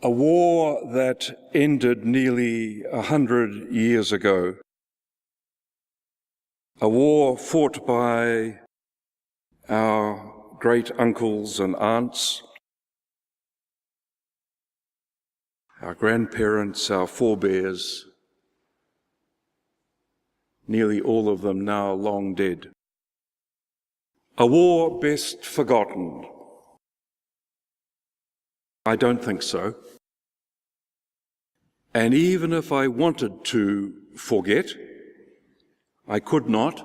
A war that ended nearly 100 years ago. A war fought by our great uncles and aunts, our grandparents, our forebears, nearly all of them now long dead. A war best forgotten? I don't think so. And even if I wanted to forget, I could not,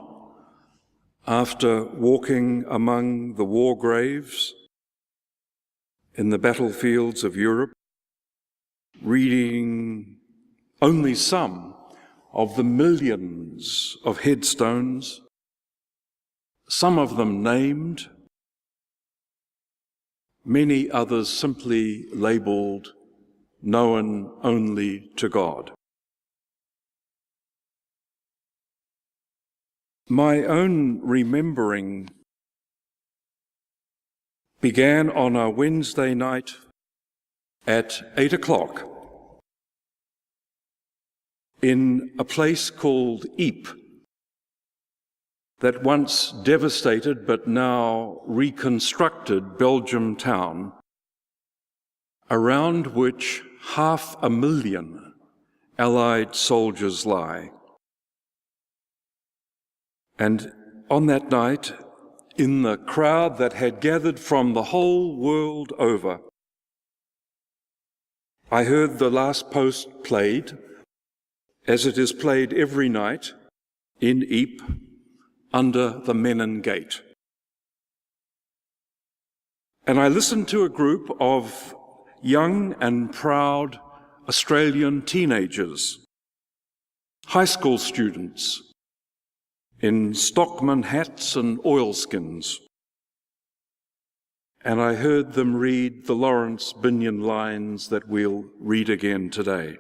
after walking among the war graves in the battlefields of Europe, reading only some of the millions of headstones, some of them named, many others simply labelled known only to God. My own remembering began on a Wednesday night at 8 o'clock in a place called Ypres, that once devastated but now reconstructed Belgium town, around which 500,000 Allied soldiers lie. And on that night, in the crowd that had gathered from the whole world over, I heard the last post played, as it is played every night in Ypres under the Menin Gate. And I listened to a group of young and proud Australian teenagers, high school students, in stockman hats and oilskins. And I heard them read the Lawrence Binion lines that we'll read again today.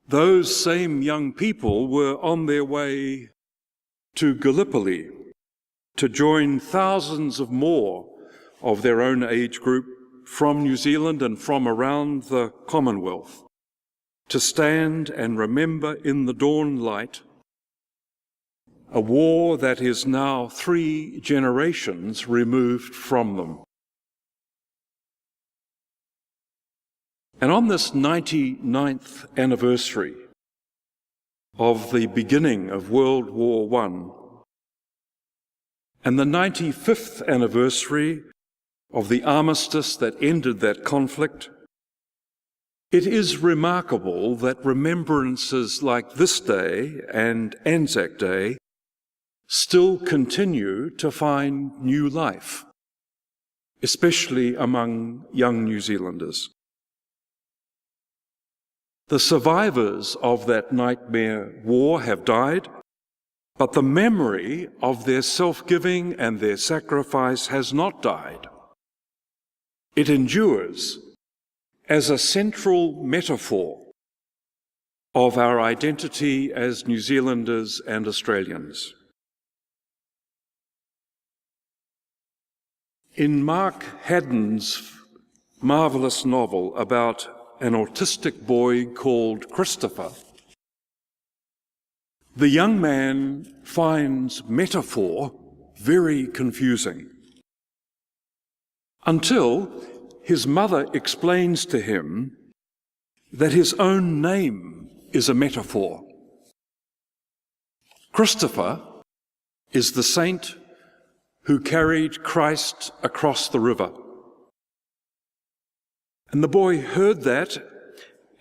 Those same young people were on their way to Gallipoli to join thousands of more of their own age group from New Zealand and from around the Commonwealth, to stand and remember in the dawn light a war that is now 3 generations removed from them. And on this 99th anniversary of the beginning of World War I, and the 95th anniversary of the armistice that ended that conflict, it is remarkable that remembrances like this day and Anzac Day still continue to find new life, especially among young New Zealanders. The survivors of that nightmare war have died, but the memory of their self-giving and their sacrifice has not died. It endures as a central metaphor of our identity as New Zealanders and Australians. In Mark Haddon's marvellous novel about an autistic boy called Christopher, the young man finds metaphor very confusing, until his mother explains to him that his own name is a metaphor. Christopher is the saint who carried Christ across the river. And the boy heard that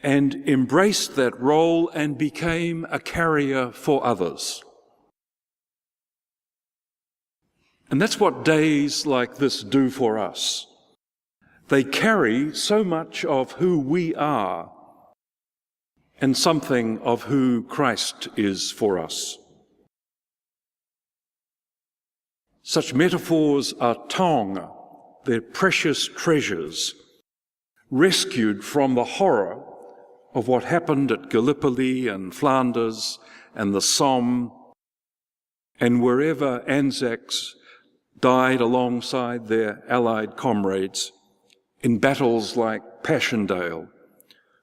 and embraced that role and became a carrier for others. And that's what days like this do for us. They carry so much of who we are and something of who Christ is for us. Such metaphors are taonga, they're precious treasures, rescued from the horror of what happened at Gallipoli and Flanders and the Somme and wherever Anzacs died alongside their Allied comrades in battles like Passchendaele,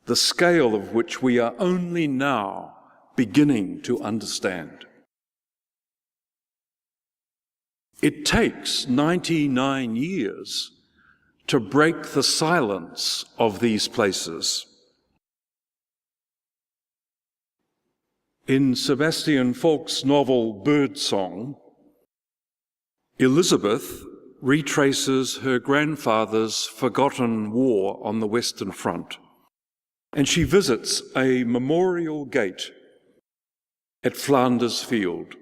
the scale of which we are only now beginning to understand. It takes 99 years to break the silence of these places. In Sebastian Falk's novel Birdsong, Elizabeth retraces her grandfather's forgotten war on the Western Front, and she visits a memorial gate at Flanders Field.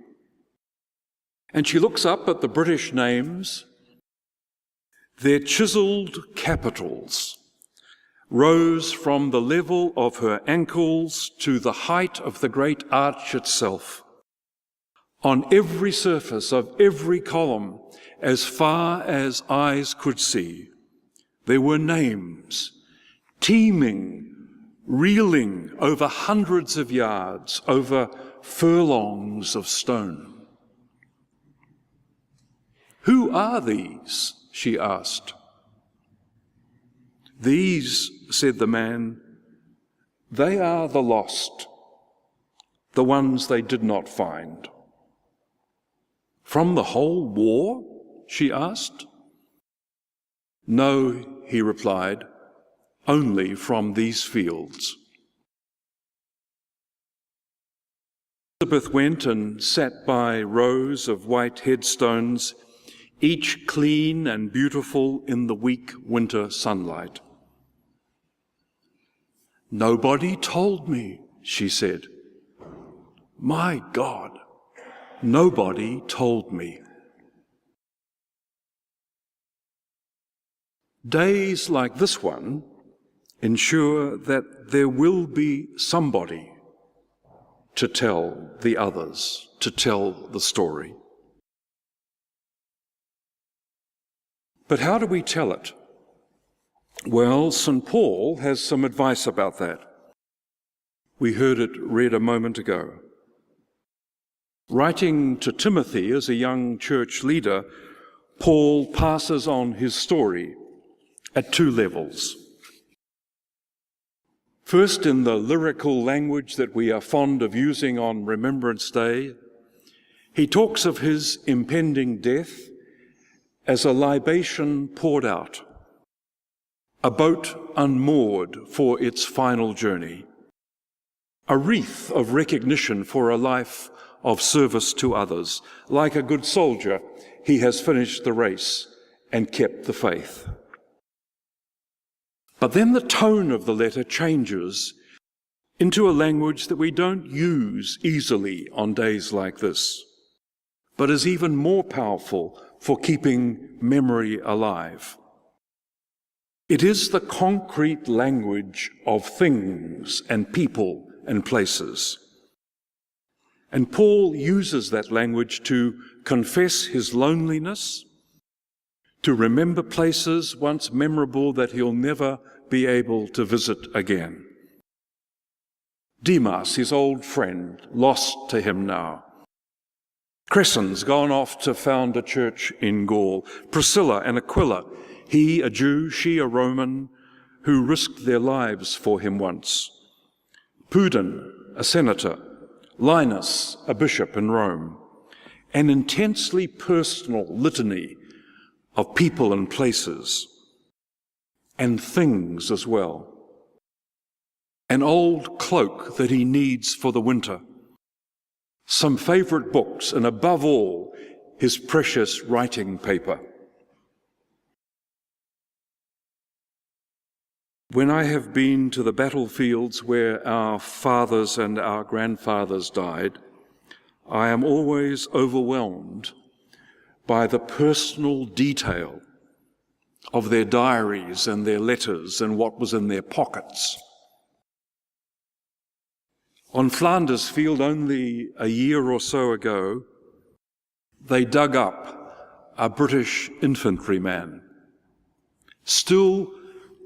And she looks up at the British names. Their chiseled capitals rose from the level of her ankles to the height of the great arch itself. On every surface of every column, as far as eyes could see, there were names, teeming, reeling over hundreds of yards, over furlongs of stone. "Who are these?" she asked. "These," said the man, "they are the lost, the ones they did not find." "From the whole war?" she asked. "No," he replied, "only from these fields." Elizabeth went and sat by rows of white headstones, each clean and beautiful in the weak winter sunlight. "Nobody told me," she said. "My God, nobody told me." Days like this one ensure that there will be somebody to tell the others, to tell the story. But how do we tell it? Well, St. Paul has some advice about that. We heard it read a moment ago. Writing to Timothy as a young church leader, Paul passes on his story at two levels. First, in the lyrical language that we are fond of using on Remembrance Day, he talks of his impending death as a libation poured out, a boat unmoored for its final journey, a wreath of recognition for a life of service to others. Like a good soldier, he has finished the race and kept the faith. But then the tone of the letter changes into a language that we don't use easily on days like this, but is even more powerful for keeping memory alive. It is the concrete language of things and people and places. And Paul uses that language to confess his loneliness, to remember places once memorable that he'll never be able to visit again. Demas, his old friend, lost to him now. Crescens, gone off to found a church in Gaul. Priscilla and Aquila, he a Jew, she a Roman, who risked their lives for him once. Pudin, a senator. Linus, a bishop in Rome. An intensely personal litany of people and places, and things as well. An old cloak that he needs for the winter. Some favorite books, and above all, his precious writing paper. When I have been to the battlefields where our fathers and our grandfathers died, I am always overwhelmed by the personal detail of their diaries and their letters and what was in their pockets. On Flanders Field, only a year or so ago, they dug up a British infantryman, still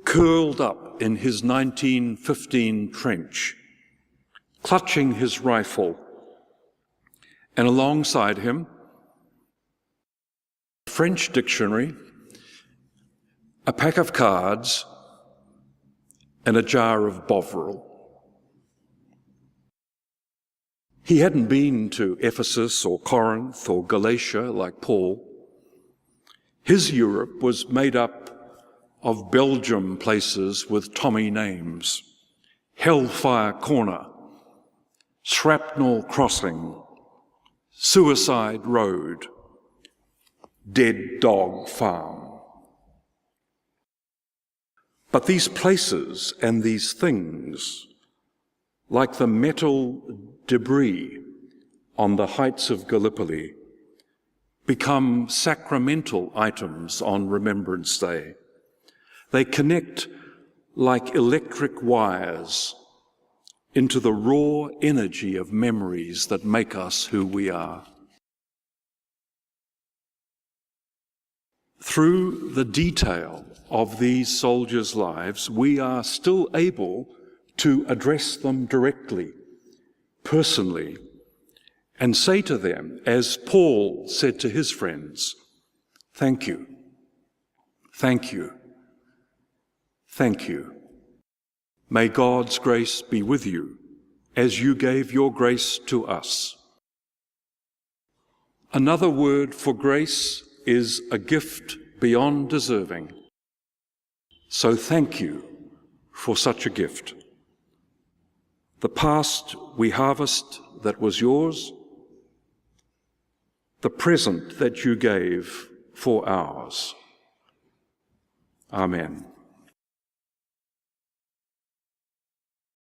curled up in his 1915 trench, clutching his rifle, and alongside him, a French dictionary, a pack of cards, and a jar of Bovril. He hadn't been to Ephesus or Corinth or Galatia like Paul. His Europe was made up of Belgium places with Tommy names: Hellfire Corner, Shrapnel Crossing, Suicide Road, Dead Dog Farm. But these places and these things, like the metal debris on the heights of Gallipoli, become sacramental items on Remembrance Day. They connect like electric wires into the raw energy of memories that make us who we are. Through the detail of these soldiers' lives, we are still able to address them directly, personally, and say to them, as Paul said to his friends, "Thank you, thank you, thank you. May God's grace be with you as you gave your grace to us." Another word for grace is a gift beyond deserving. So thank you for such a gift. The past we harvest that was yours, the present that you gave for ours. Amen.